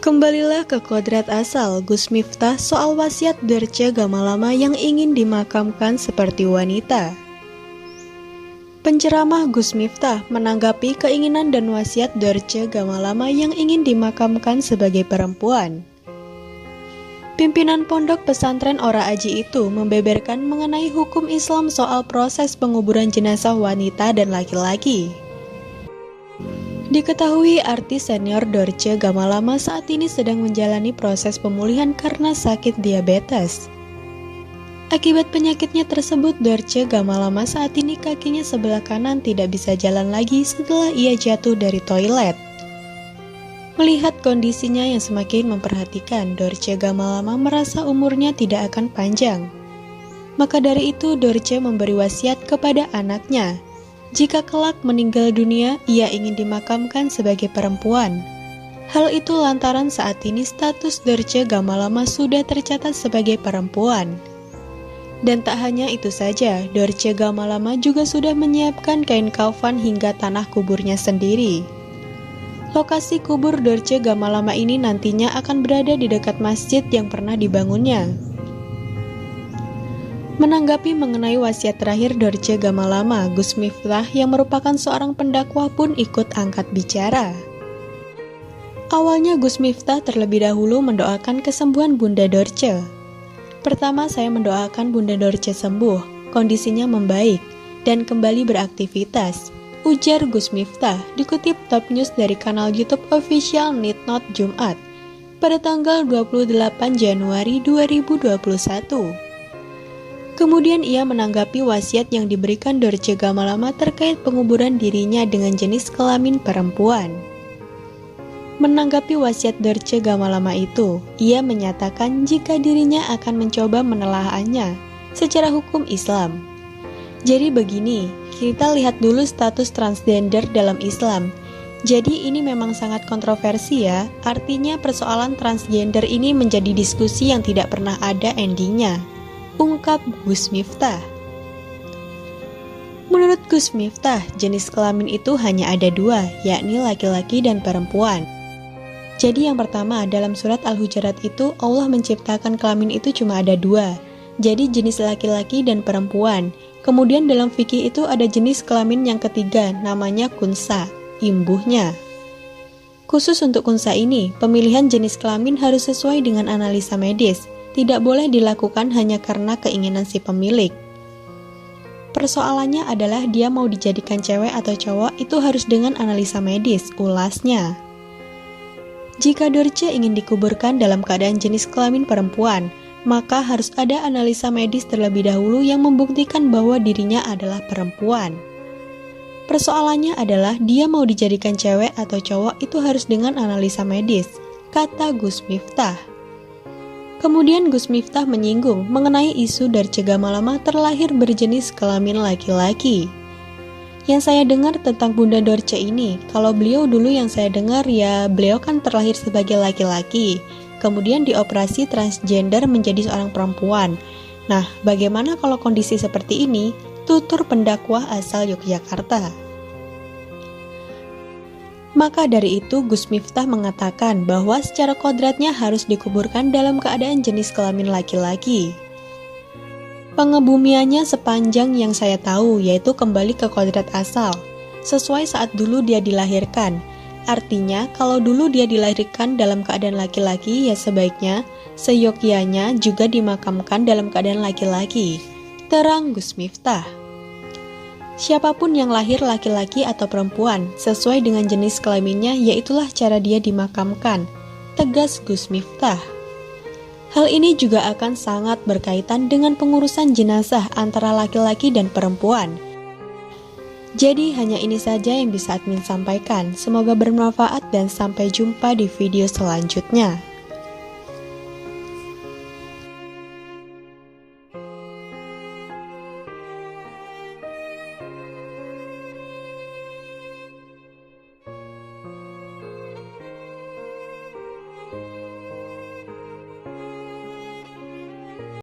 Kembalilah ke kodrat asal Gus Miftah soal wasiat Dorce Gamalama yang ingin dimakamkan seperti wanita. Penceramah Gus Miftah menanggapi keinginan dan wasiat Dorce Gamalama yang ingin dimakamkan sebagai perempuan. Pimpinan pondok pesantren Ora Aji itu membeberkan mengenai hukum Islam soal proses penguburan jenazah wanita dan laki-laki. Diketahui artis senior Dorce Gamalama saat ini sedang menjalani proses pemulihan karena sakit diabetes. Akibat penyakitnya tersebut, Dorce Gamalama saat ini kakinya sebelah kanan tidak bisa jalan lagi setelah ia jatuh dari toilet. Melihat kondisinya yang semakin memperhatikan, Dorce Gamalama merasa umurnya tidak akan panjang. Maka dari itu, Dorce memberi wasiat kepada anaknya. Jika kelak meninggal dunia, ia ingin dimakamkan sebagai perempuan. Hal itu lantaran saat ini status Dorce Gamalama sudah tercatat sebagai perempuan. Dan tak hanya itu saja, Dorce Gamalama juga sudah menyiapkan kain kafan hingga tanah kuburnya sendiri. Lokasi kubur Dorce Gamalama ini nantinya akan berada di dekat masjid yang pernah dibangunnya. Menanggapi mengenai wasiat terakhir Dorce Gamalama, Gus Miftah yang merupakan seorang pendakwah pun ikut angkat bicara. Awalnya Gus Miftah terlebih dahulu mendoakan kesembuhan Bunda Dorce. Pertama, saya mendoakan Bunda Dorce sembuh, kondisinya membaik, dan kembali beraktivitas, ujar Gus Miftah, dikutip Top News dari kanal YouTube official Nitnot Jumat, pada tanggal 28 Januari 2021. Kemudian ia menanggapi wasiat yang diberikan Dorce Gamalama terkait penguburan dirinya dengan jenis kelamin perempuan. Menanggapi wasiat Dorce Gamalama itu, ia menyatakan jika dirinya akan mencoba menelaahnya secara hukum Islam. Jadi begini, kita lihat dulu status transgender dalam Islam. Jadi ini memang sangat kontroversi ya, artinya persoalan transgender ini menjadi diskusi yang tidak pernah ada endingnya, ungkap Gus Miftah. Menurut Gus Miftah, jenis kelamin itu hanya ada dua, yakni laki-laki dan perempuan. Jadi yang pertama, dalam surat Al-Hujurat itu Allah menciptakan kelamin itu cuma ada dua, jadi jenis laki-laki dan perempuan. Kemudian dalam fikih itu ada jenis kelamin yang ketiga, namanya kunsa, imbuhnya. Khusus untuk kunsa ini, pemilihan jenis kelamin harus sesuai dengan analisa medis, tidak boleh dilakukan hanya karena keinginan si pemilik. Persoalannya adalah dia mau dijadikan cewek atau cowok itu harus dengan analisa medis, ulasnya. Jika Dorce ingin dikuburkan dalam keadaan jenis kelamin perempuan, maka harus ada analisa medis terlebih dahulu yang membuktikan bahwa dirinya adalah perempuan. Persoalannya adalah dia mau dijadikan cewek atau cowok itu harus dengan analisa medis, kata Gus Miftah. Kemudian Gus Miftah menyinggung mengenai isu Dorce Gamalama terlahir berjenis kelamin laki-laki. Yang saya dengar tentang Bunda Dorce ini, kalau beliau dulu yang saya dengar ya beliau kan terlahir sebagai laki-laki, kemudian dioperasi transgender menjadi seorang perempuan. Nah, bagaimana kalau kondisi seperti ini? Tutur pendakwah asal Yogyakarta. Maka dari itu Gus Miftah mengatakan bahwa secara kodratnya harus dikuburkan dalam keadaan jenis kelamin laki-laki. Pengebumiannya sepanjang yang saya tahu yaitu kembali ke kodrat asal, sesuai saat dulu dia dilahirkan. Artinya kalau dulu dia dilahirkan dalam keadaan laki-laki ya sebaiknya seyogyanya juga dimakamkan dalam keadaan laki-laki, terang Gus Miftah. Siapapun yang lahir laki-laki atau perempuan, sesuai dengan jenis kelaminnya, yaitulah cara dia dimakamkan, tegas Gus Miftah. Hal ini juga akan sangat berkaitan dengan pengurusan jenazah antara laki-laki dan perempuan. Jadi hanya ini saja yang bisa admin sampaikan, semoga bermanfaat dan sampai jumpa di video selanjutnya.